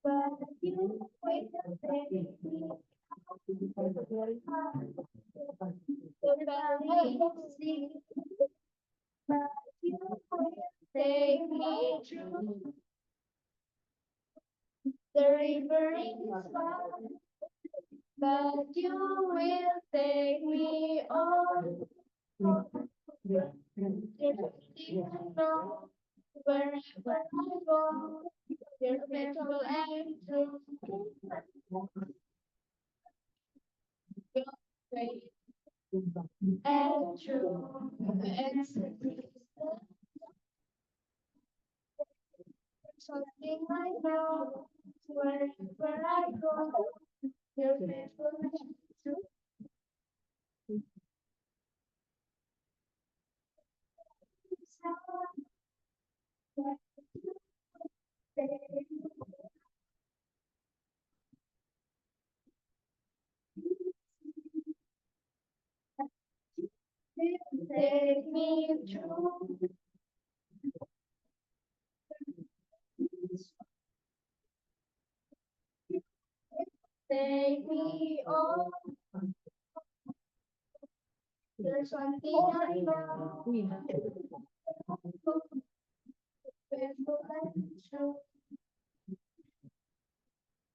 but you wait and take me. But you will take me through the river is wide, but you will take me on. Everything I know, wherever I go, you're faithful and true. Your faith and true, and something I know, wherever I go, you're faithful and true. Take me through. Take me on. There's something I know. Faithful and true.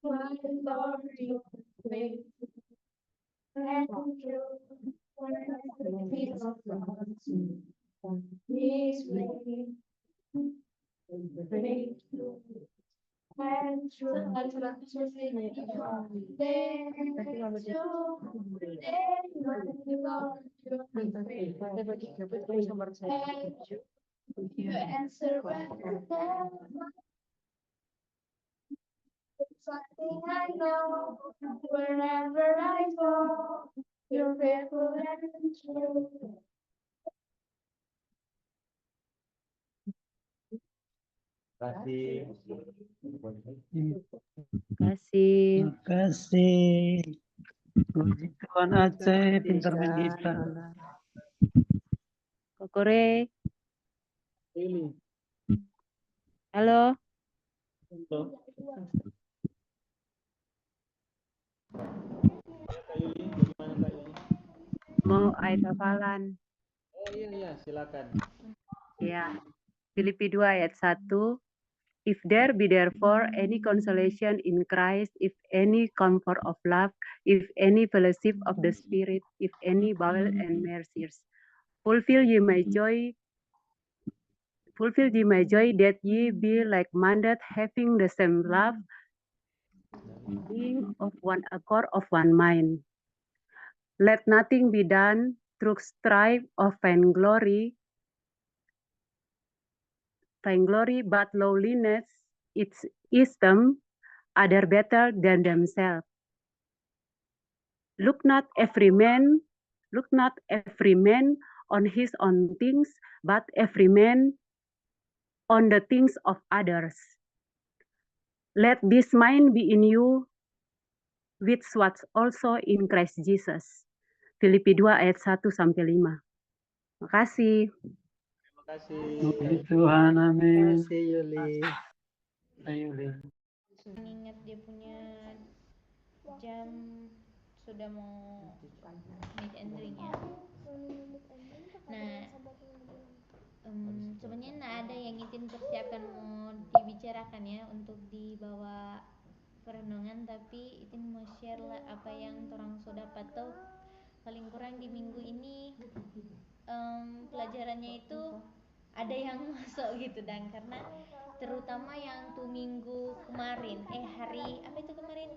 My Lord, you faithful and true. Peace of God, His way, faithful and true. You answer when something I know, wherever I go, you're faithful and true. Kasih. Kasih. Kasih. Puji Tuhan Aceh, pintar main gitar. Kokore. Halo. Mau ayat hafalan. Oh iya, silakan. Ya. Filipi 2 ayat 1. If there be therefore any consolation in Christ, if any comfort of love, if any fellowship of the Spirit, if any bowel and mercies, fulfill ye my joy that ye be like-minded, having the same love, being of one accord, of one mind. Let nothing be done through strife or vainglory, but lowliness, its esteem other better than themselves. Look not every man on his own things, but every man on the things of others. Let this mind be in you, which was also in Christ Jesus. Filipi 2 ayat 1-5. Makasih. Terima kasih. Puji Tuhan, amin. Kasih Yuli. Ayo, Lin. Mengingat dia punya jam sudah mau meet and drink ya. Nah, sebenarnya ada yang ingin persiapkan mau dibicarakan ya untuk dibawa perenungan, tapi itu mau share lah apa yang orang sudah dapat tuh paling kurang di minggu ini pelajarannya itu ada yang masuk gitu, dan karena terutama yang tuh minggu kemarin hari apa itu kemarin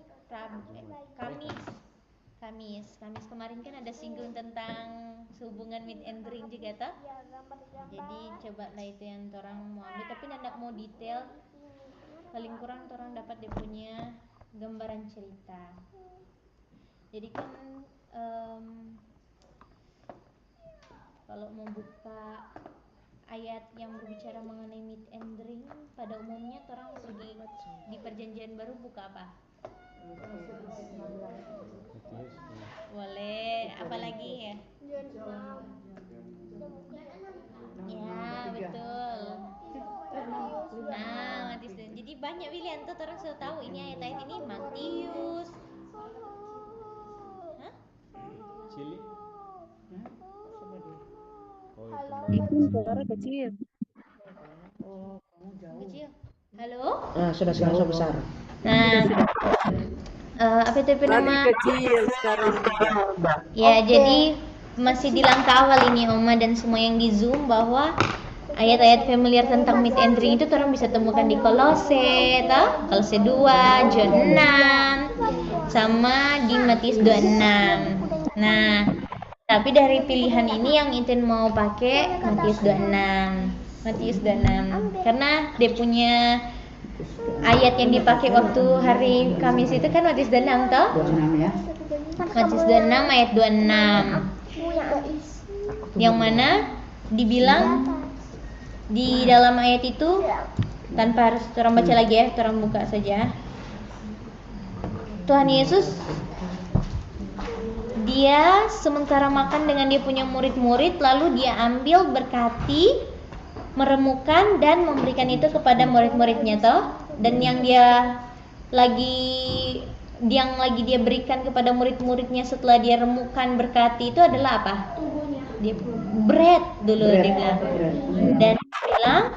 Kamis kemarin kan ada singgung tentang hubungan meet and drink juga toh. Jadi coba lah itu yang orang mau ambil, tapi tidak mau detail, paling kurang orang dapat dia punya gambaran cerita. Jadi kan kalau mau buka ayat yang berbicara mengenai meat and drink, pada umumnya orang di perjanjian baru buka apa? Boleh, apalagi ya? Ya, betul. Nah, banyak pilihan tuh orang sudah tahu ini ayat-ayat ini Matius. Hah? Cili. Oh, Itu suara kecil. Kecil. Halo? Sudah besar. Nah, apa itu nama? kecil sekarang. Ya, jadi masih di langkah awal ini Oma dan semua yang di Zoom bahwa ayat-ayat familiar tentang meat and drink itu orang bisa temukan di Kolose, Kolose 2, John 6, sama di Matius 26. Nah, tapi dari pilihan ini yang Intin mau pakai Matius 26. Matius 26 karena dia punya ayat yang dipakai waktu hari Kamis itu kan Matius 26 toh? 26 ya. Matius 26 ayat 26. Yang mana dibilang di dalam ayat itu tanpa harus orang baca lagi ya, orang buka saja. Tuhan Yesus dia sementara makan dengan dia punya murid-murid, lalu dia ambil, berkati, meremukan dan memberikan itu kepada murid-muridnya toh. Dan yang lagi dia berikan kepada murid-muridnya setelah dia remukan, berkati itu adalah apa? Dia bread dulu dia bilang. Dan dia bilang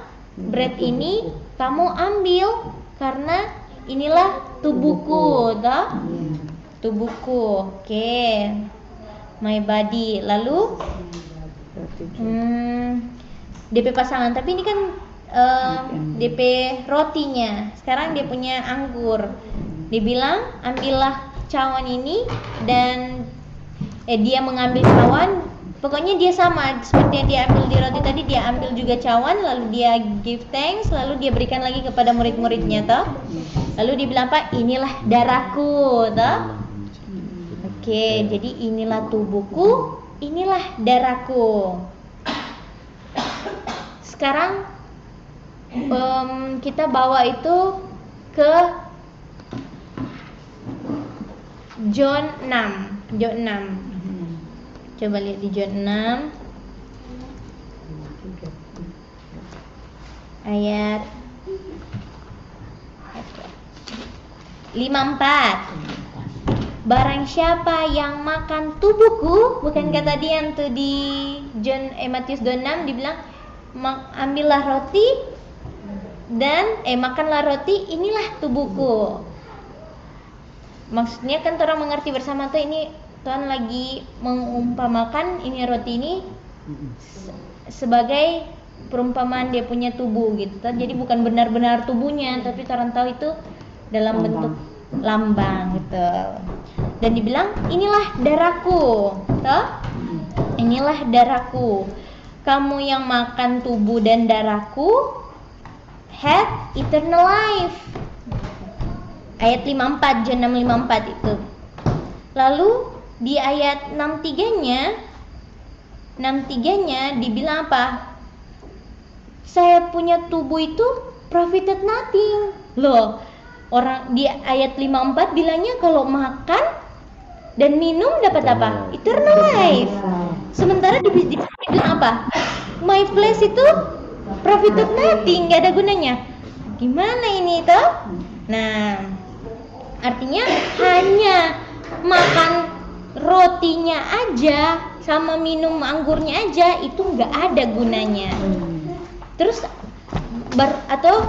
bread ini kamu ambil karena inilah tubuhku toh. Tubuhku. Oke. My body. Lalu DP pasangan, tapi ini kan DP rotinya. Sekarang dia punya anggur. Dia bilang ambillah cawan ini dan dia mengambil cawan. Pokoknya dia sama seperti yang dia ambil di roti tadi, dia ambil juga cawan, lalu dia give thanks, lalu dia berikan lagi kepada murid-muridnya toh. Lalu dia bilang Pak, inilah darahku toh. Oke, jadi inilah tubuhku, inilah darahku. Sekarang kita bawa itu ke John 6. John 6. Coba lihat di John 6 ayat 54. Barang siapa yang makan tubuhku, bukankah tadi yang tuh di Matius 26 dibilang ambillah roti dan makanlah roti, inilah tubuhku. Maksudnya kan orang mengerti bersama tuh ini Tuhan lagi mengumpamakan ini roti ini sebagai perumpamaan dia punya tubuh gitu. Jadi bukan benar-benar tubuhnya, tapi orang tahu itu dalam bentuk lambang gitu. Dan dibilang inilah darahku, toh? Inilah darahku. Kamu yang makan tubuh dan darahku have eternal life. Ayat 54, John 6:54 itu. Lalu di ayat 63-nya dibilang apa? Saya punya tubuh itu profited nothing. Loh, orang di ayat 54 bilangnya kalau makan dan minum dapat apa? Eternal life. Sementara di bilang apa? My flesh itu profited nothing, gak ada gunanya. Gimana ini toh? Nah, artinya hanya makan rotinya aja sama minum anggurnya aja itu nggak ada gunanya. Terus atau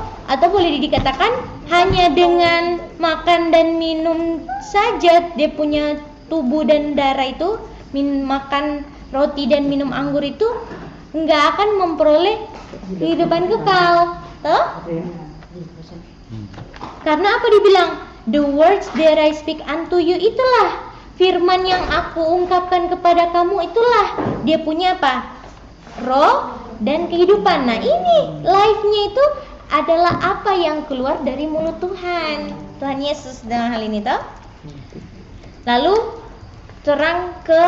boleh dikatakan hanya dengan makan dan minum saja dia punya tubuh dan darah itu, makan roti dan minum anggur itu nggak akan memperoleh kehidupan kekal, toh? Karena apa dibilang? The words that I speak unto you, itulah firman yang aku ungkapkan kepada kamu, itulah dia punya apa? Roh dan kehidupan. Nah ini life-nya itu adalah apa yang keluar dari mulut Tuhan Yesus dalam hal ini toh. Lalu terang ke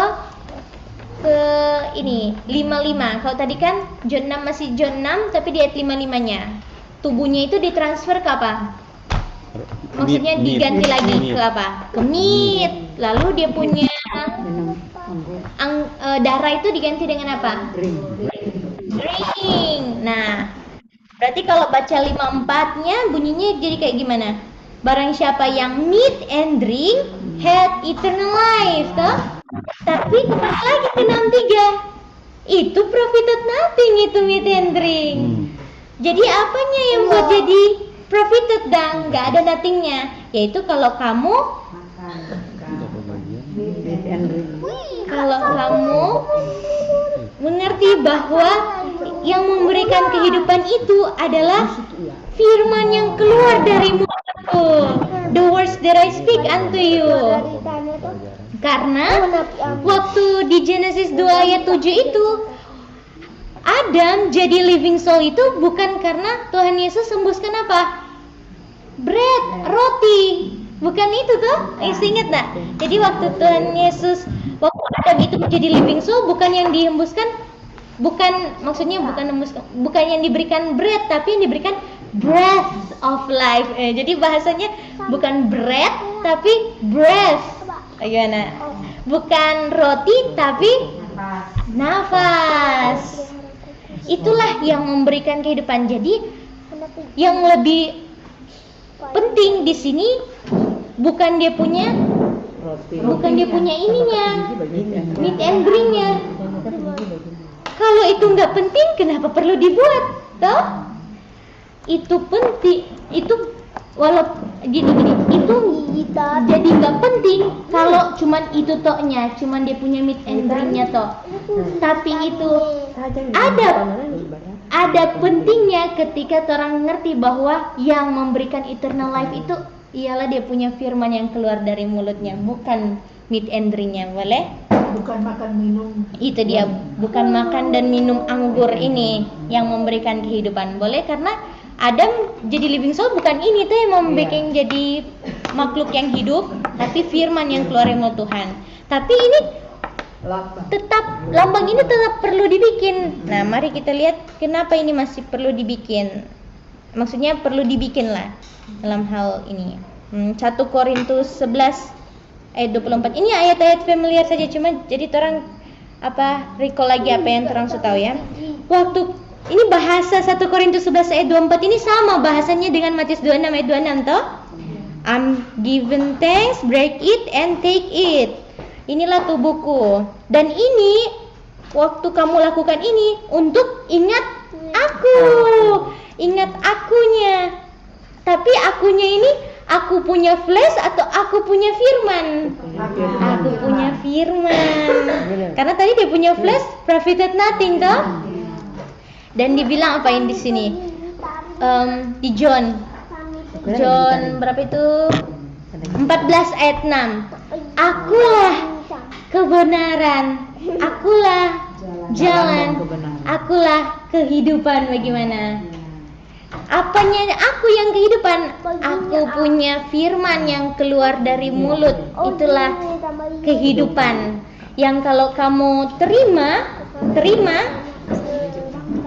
ini 55. Kalau tadi kan John 6 masih John 6 tapi di ayat 55-nya tubuhnya itu ditransfer ke apa? Maksudnya diganti lagi ke apa? Ke meat. Lalu dia punya darah itu diganti dengan apa? Drink. Nah, Berarti kalau baca 54-nya bunyinya jadi kayak gimana? Barang siapa yang meat and drink had eternal life, toh? Tapi kembali lagi ke 63. Itu profited nothing itu meat and drink. Jadi apanya yang buat jadi profited dan nggak ada nothingnya? Yaitu kalau kamu mengerti bahwa yang memberikan kehidupan itu adalah firman yang keluar dari mulutku. The words that I speak unto you. Karena waktu di Genesis 2 ayat 7 itu Adam jadi living soul itu bukan karena Tuhan Yesus sembuskan apa? Bread, roti. Bukan itu tuh, ingat tak? Jadi waktu Tuhan Yesus, waktu Adam itu menjadi living soul, bukan yang dihembuskan, bukan yang diberikan bread, tapi yang diberikan breath of life. Jadi bahasanya bukan bread, tapi breath. Gimana? Bukan roti, tapi nafas. Itulah yang memberikan kehidupan. Jadi yang lebih penting di sini bukan dia punya ininya, meat and drinknya. Kalau itu nggak penting, kenapa perlu dibuat? Toh? Itu penting. Itu walaupun gini, itu jadi nggak penting kalau cuman itu toknya, cuman dia punya meat and drinknya toh. Tapi itu ada pentingnya ketika orang mengerti bahwa yang memberikan eternal life itu ialah dia punya firman yang keluar dari mulutnya, bukan meat and drinknya. Boleh? Bukan makan minum. Itu dia, bukan makan dan minum anggur ini yang memberikan kehidupan. Boleh, karena Adam jadi living soul bukan ini tuh yang membuat jadi makhluk yang hidup, tapi firman yang keluar dari mulut Tuhan. Tapi ini lambang ini tetap perlu dibikin. Nah, mari kita lihat kenapa ini masih perlu dibikin. Maksudnya perlu dibikin lah dalam hal ini. 1 Korintus 11 ayat 24. Ini ayat-ayat familiar saja, cuma jadi orang recall lagi apa yang orang sudah tahu ya. Waktu ini bahasa 1 Korintus 11 ayat 24 ini sama bahasanya dengan Matius 26 ayat 26 toh. I'm given thanks, break it and take it. Inilah tubuhku. Dan ini waktu kamu lakukan ini untuk ingat aku. Ingat akunya. Tapi akunya ini aku punya flesh atau aku punya firman? Aku punya firman. Karena tadi dia punya flesh, profited nothing toh. Dan dibilang apa yang di sini? Di John berapa itu? 14 ayat 6. Akulah kebenaran, akulah jalan, akulah kehidupan. Bagaimana? Apanya aku yang kehidupan? Aku punya firman yang keluar dari mulut. Itulah kehidupan. Yang kalau kamu terima,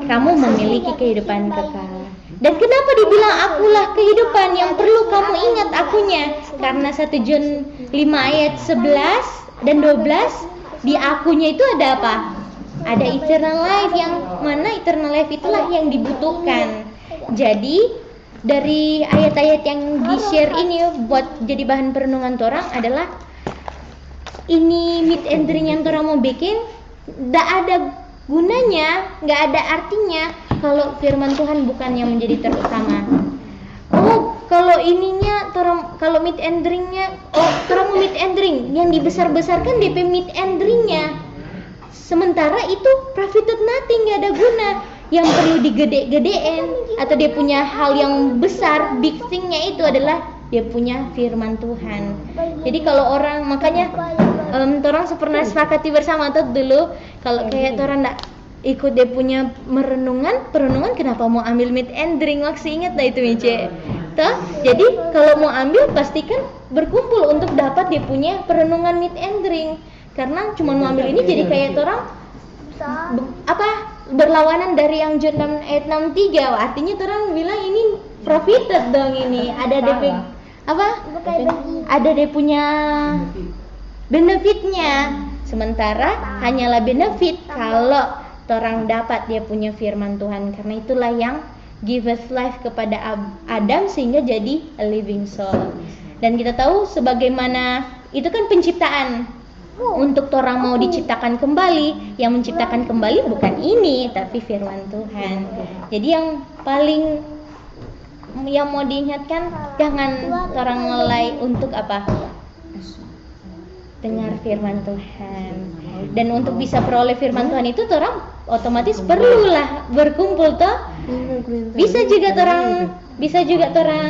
kamu memiliki kehidupan kekal. Dan kenapa dibilang akulah kehidupan? Yang perlu kamu ingat akunya. Karena 1 John 5 ayat 11 dan 12, di akunya itu ada apa? Ada eternal life, yang mana eternal life itulah yang dibutuhkan. Jadi dari ayat-ayat yang di-share ini buat jadi bahan perenungan orang adalah ini meat and drink yang orang mau bikin nggak ada gunanya, nggak ada artinya kalau firman Tuhan bukan yang menjadi terutama. Oh, kalau ininya kalau meat and drinknya, orang mau meat and drink yang dibesar-besarkan DP meat and drinknya, sementara itu profited nothing, nggak ada guna. Yang perlu digede-gedein atau dia punya hal yang besar, big thing-nya itu adalah dia punya firman Tuhan. Jadi kalau orang, makanya orang pernah sepakati bersama tuh dulu, kalau kayak orang nggak ikut dia punya perenungan kenapa mau ambil meat and drink? Masih ingat lah itu Mice. Toh, jadi kalau mau ambil pastikan berkumpul untuk dapat dia punya perenungan meat and drink. Karena cuma mau ambil ini jadi kayak orang berlawanan dari yang John 6 ayat 63. Artinya orang bilang ini profited dong, ini ada DP ada dia punya benefitnya. Sementara hanyalah benefit kalau orang dapat dia punya firman Tuhan. Karena itulah yang give us life kepada Adam sehingga jadi a living soul. Dan kita tahu sebagaimana itu kan penciptaan. Untuk orang mau diciptakan kembali, yang menciptakan kembali bukan ini tapi firman Tuhan. Jadi yang paling yang mau diingatkan, jangan orang mulai untuk apa? Dengar firman Tuhan. Dan untuk bisa peroleh firman Tuhan itu orang otomatis perlulah berkumpul toh. Bisa juga orang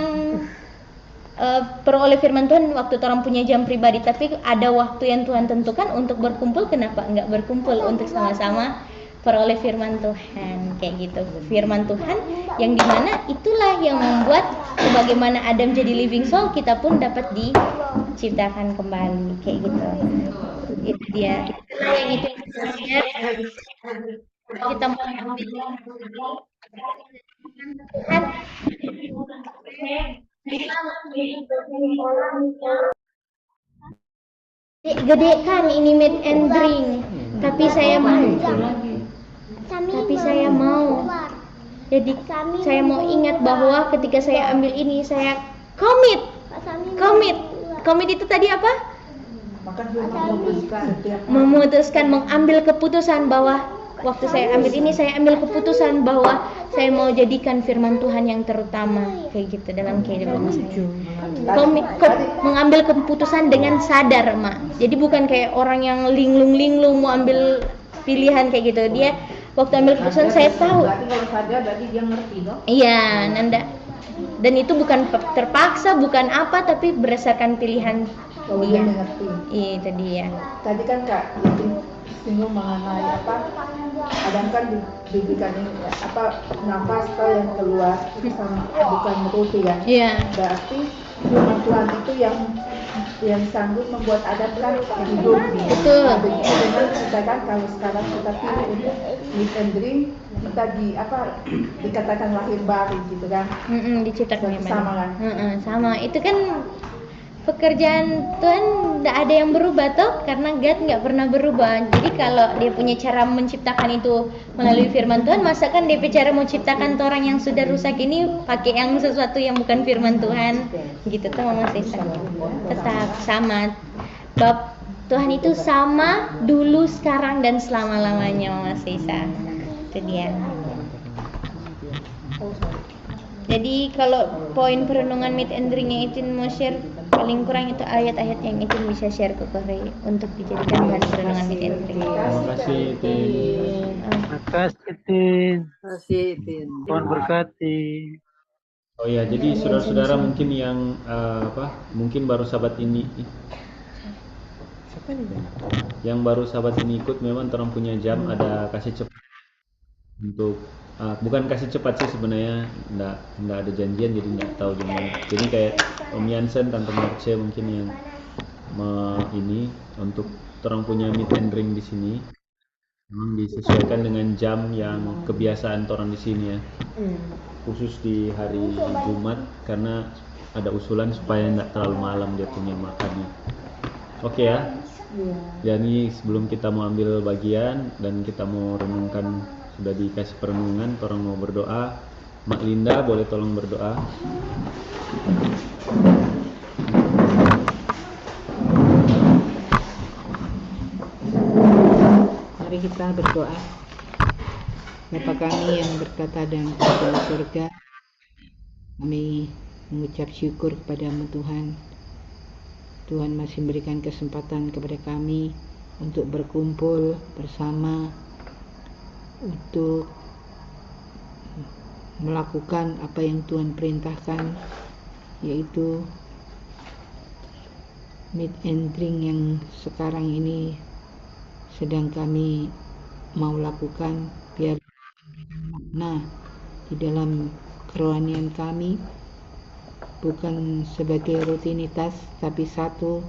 peroleh firman Tuhan waktu orang punya jam pribadi, tapi ada waktu yang Tuhan tentukan untuk berkumpul, kenapa enggak berkumpul untuk sama-sama peroleh firman Tuhan kayak gitu. Firman Tuhan yang dimana itulah yang membuat sebagaimana Adam jadi living soul, kita pun dapat diciptakan kembali kayak gitu. Itu dia. Itulah yang itu yang kita mau ambil Tuhan. Gede kan ini meat and drink, tapi saya mau. Jadi saya mau ingat bahwa ketika saya ambil ini saya komit. Komit itu tadi apa? Memutuskan, mengambil keputusan bahwa waktu saya ambil ini, saya ambil keputusan bahwa saya mau jadikan firman Tuhan yang terutama kayak gitu dalam kehidupan saya. Mengambil keputusan dengan sadar, Mak. Jadi bukan kayak orang yang linglung mau ambil pilihan kayak gitu. Dia waktu ambil keputusan saya tahu. Berarti kalau sadar berarti dia ngerti dong. Iya, Nanda. Dan itu bukan terpaksa, bukan apa, tapi berdasarkan pilihan dia. Itu dia. Tadi kan Kak singgung mengenai apa? Kadang kan diberikan ini apa nafas yang keluar sama bukan meruti kan? Iya. Berarti firman Tuhan itu yang sanggup membuat Adam kan hidup. Betul. Begitu dengan kita kan kalau sekarang kita pilih untuk meat and drink, kita dikatakan lahir baru gitu kan? Diciptakan yang baru. Sama kan? Sama. Itu kan pekerjaan Tuhan tidak ada yang berubah toh, karena God nggak pernah berubah. Jadi kalau dia punya cara menciptakan itu melalui firman Tuhan, masa kan dia cara menciptakan orang yang sudah rusak ini pakai yang sesuatu yang bukan firman Tuhan gitu toh, Mama Sisa. Tetap sama. Bab Tuhan itu sama dulu, sekarang dan selama-lamanya, Mama Sisa. Itu dia. Jadi kalau poin perenungan meat and drink yang itu mau share, paling kurang itu ayat-ayat yang itu bisa share ke Korea untuk dijadikan bahan perenungan meat and drink. Terima kasih, Tin. Makasih, Tin. Tuhan berkati. Oh ya, jadi saudara-saudara mungkin yang mungkin baru sahabat ini, yang baru sahabat ini ikut, memang orang punya jam ada kasih cepat untuk bukan kasih cepat sih sebenarnya, nggak ada janjian, jadi nggak tahu gimana. Jadi kayak Om Yansen, Tante Marce mungkin yang ini untuk orang punya meet and drink di sini memang disesuaikan dengan jam yang kebiasaan orang di sini ya, khusus di hari Jumat karena ada usulan supaya nggak terlalu malam dia punya makannya. Oke ya. Jadi sebelum kita mau ambil bagian dan kita mau renungkan, sudah dikasih perenungan, orang mau berdoa. Mak Linda boleh tolong berdoa. Mari kita berdoa. Bapa kami yang berkata dan dalam surga, kami mengucap syukur kepada-Mu Tuhan. Tuhan masih memberikan kesempatan kepada kami untuk berkumpul bersama, untuk melakukan apa yang Tuhan perintahkan, yaitu meat and drink yang sekarang ini sedang kami mau lakukan. Biar makna di dalam kerohanian kami, bukan sebagai rutinitas, tapi satu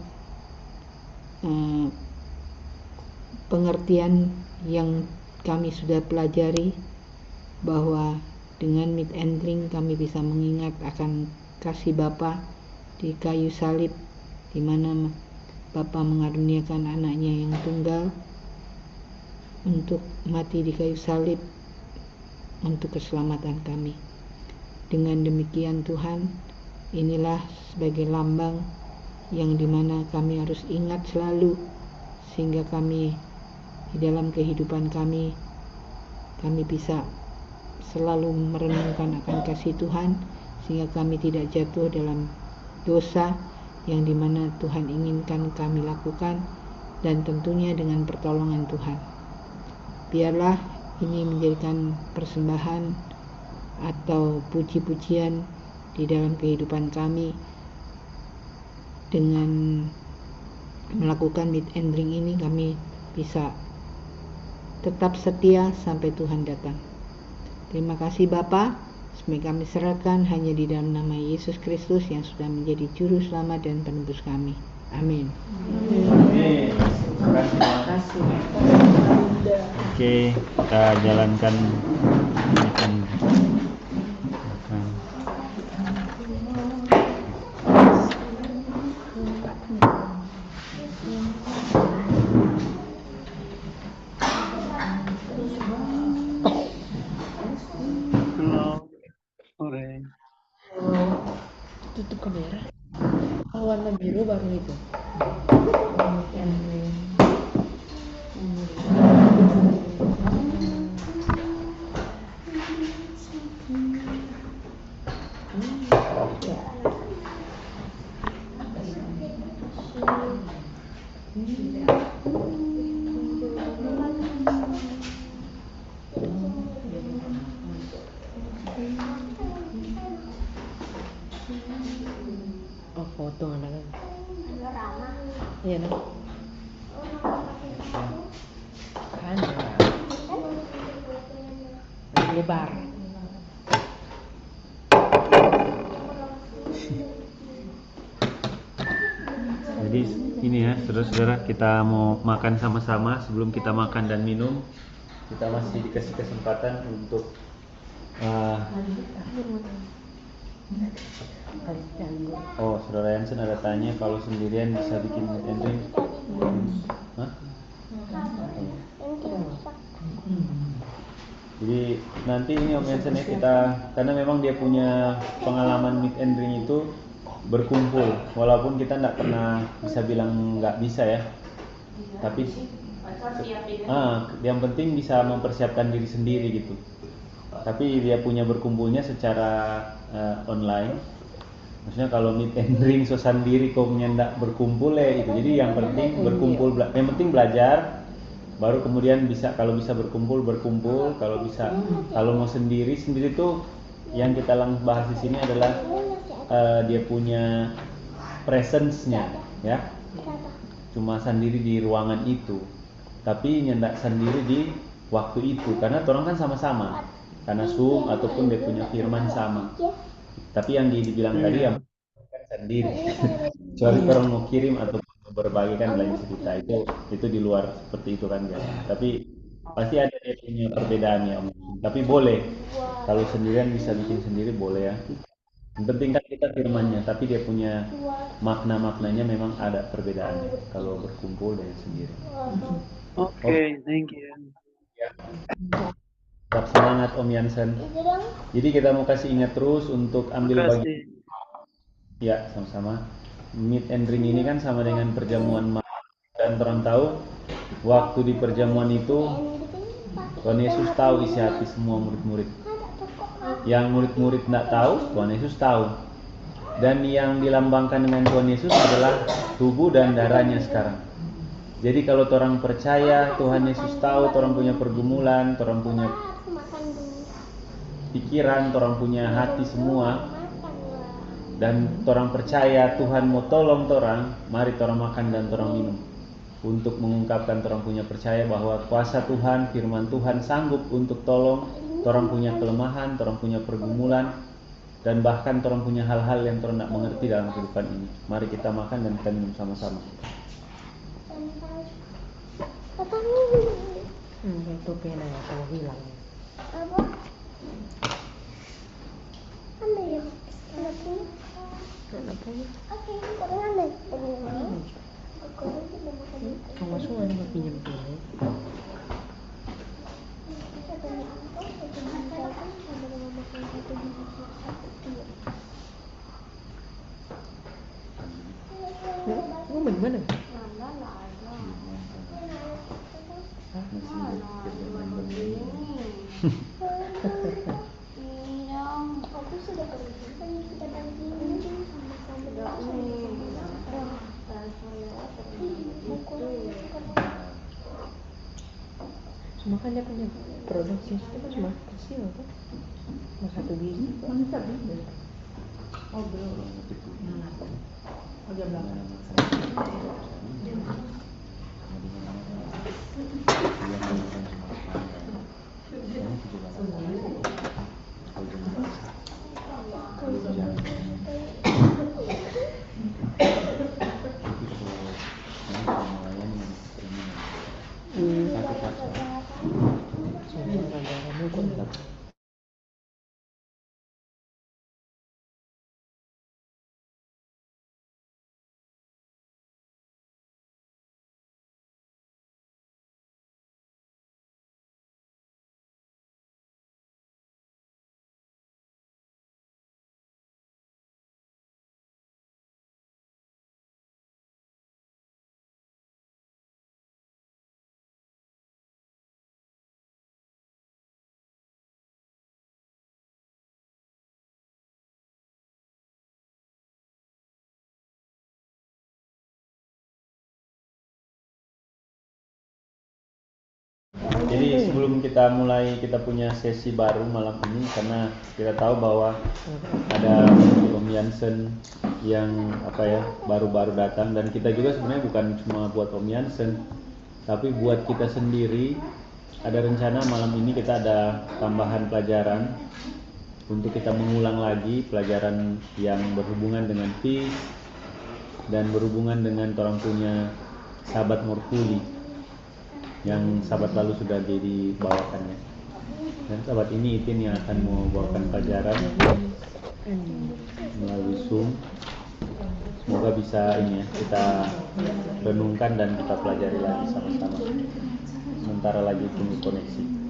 pengertian yang kami sudah pelajari, bahwa dengan meat and drink kami bisa mengingat akan kasih Bapa di kayu salib, di mana Bapa mengaruniakan anaknya yang tunggal untuk mati di kayu salib untuk keselamatan kami. Dengan demikian Tuhan, inilah sebagai lambang yang dimana kami harus ingat selalu, sehingga kami di dalam kehidupan kami bisa selalu merenungkan akan kasih Tuhan, sehingga kami tidak jatuh dalam dosa yang dimana Tuhan inginkan kami lakukan, dan tentunya dengan pertolongan Tuhan. Biarlah ini menjadikan persembahan atau puji-pujian di dalam kehidupan kami. Dengan melakukan meet and drink ini, kami bisa tetap setia sampai Tuhan datang. Terima kasih Bapa, semoga kami serahkan hanya di dalam nama Yesus Kristus yang sudah menjadi juru selamat dan penebus kami. Amin. Terima kasih. Oke, kita jalankan meet and drink. Sore. Tutup kamera. Oh, warna biru baru itu. Oh, foto anak kan. Iya, no. Kan. Lebar. Jadi ini ya, saudara-saudara, kita mau makan sama-sama. Sebelum kita makan dan minum, kita masih dikasih kesempatan untuk oh, saudara Yansen ada tanya kalau sendirian bisa bikin meet and drink. Hah? Jadi nanti ini Om Yansen ya, kita karena memang dia punya pengalaman meet and drink itu berkumpul, walaupun kita nggak pernah bisa bilang nggak bisa ya, tapi yang penting bisa mempersiapkan diri sendiri gitu. Tapi dia punya berkumpulnya secara online. Maksudnya kalau meet and drink so sendiri kok nggak berkumpul ya itu. Jadi yang penting berkumpul, yang penting belajar, baru kemudian bisa, kalau bisa berkumpul, kalau bisa, kalau mau sendiri tuh yang kita bahas di sini adalah dia punya presence-nya ya, cuma sendiri di ruangan itu, tapi nyendak sendiri di waktu itu, karena orang kan sama-sama, karena Zoom ataupun dia punya firman sama, tapi yang dibilang tadi ya kan sendiri. Kecuali orang mau kirim atau berbagi kan lain cerita, itu di luar seperti itu kan guys. Tapi pasti ada dia punya perbedaannya Om. Tapi boleh kalau sendirian bisa bikin sendiri boleh ya. Yang penting kan kita firmannya, tapi dia punya makna-maknanya memang ada perbedaannya kalau berkumpul dan sendiri. Oke, thank you. Tetap semangat Om Yansen. Jadi kita mau kasih ingat terus untuk ambil Terima bagian. kasih. Ya, sama-sama. Meet and drink ini kan sama dengan perjamuan malam, dan orang tahu waktu di perjamuan itu Tuhan Yesus tahu isi hati semua murid-murid. Yang murid-murid tidak tahu, Tuhan Yesus tahu. Dan yang dilambangkan dengan Tuhan Yesus adalah tubuh dan darahnya sekarang. Jadi kalau orang percaya Tuhan Yesus tahu, orang punya pergumulan, orang punya pikiran, orang punya hati semua, dan orang percaya Tuhan mau tolong orang, mari orang makan dan orang minum untuk mengungkapkan orang punya percaya bahwa kuasa Tuhan, firman Tuhan sanggup untuk tolong orang punya kelemahan, orang punya pergumulan, dan bahkan orang punya hal-hal yang orang tidak mengerti dalam kehidupan ini. Mari kita makan dan kita minum sama-sama. Itu pena ya, kalau hilang. Cuma semua ada pinjam pinjam. Ngomong mana? Cuma kan dia punya produksi itu kan cuma kecil tuh, cuma 1 biji. Oh belum. Agak belakang. Jadi sebelum kita mulai kita punya sesi baru malam ini, karena kita tahu bahwa ada Om Jansen yang baru-baru datang, dan kita juga sebenarnya bukan cuma buat Om Jansen, tapi buat kita sendiri. Ada rencana malam ini kita ada tambahan pelajaran untuk kita mengulang lagi pelajaran yang berhubungan dengan peace dan berhubungan dengan orang punya sahabat Morfuli yang sahabat lalu sudah dibawakannya. Dan sahabat ini Itin yang akan membawakan pelajaran melalui Zoom. Semoga bisa kita renungkan dan kita pelajari lagi sama-sama. Sementara lagi tunggu koneksi.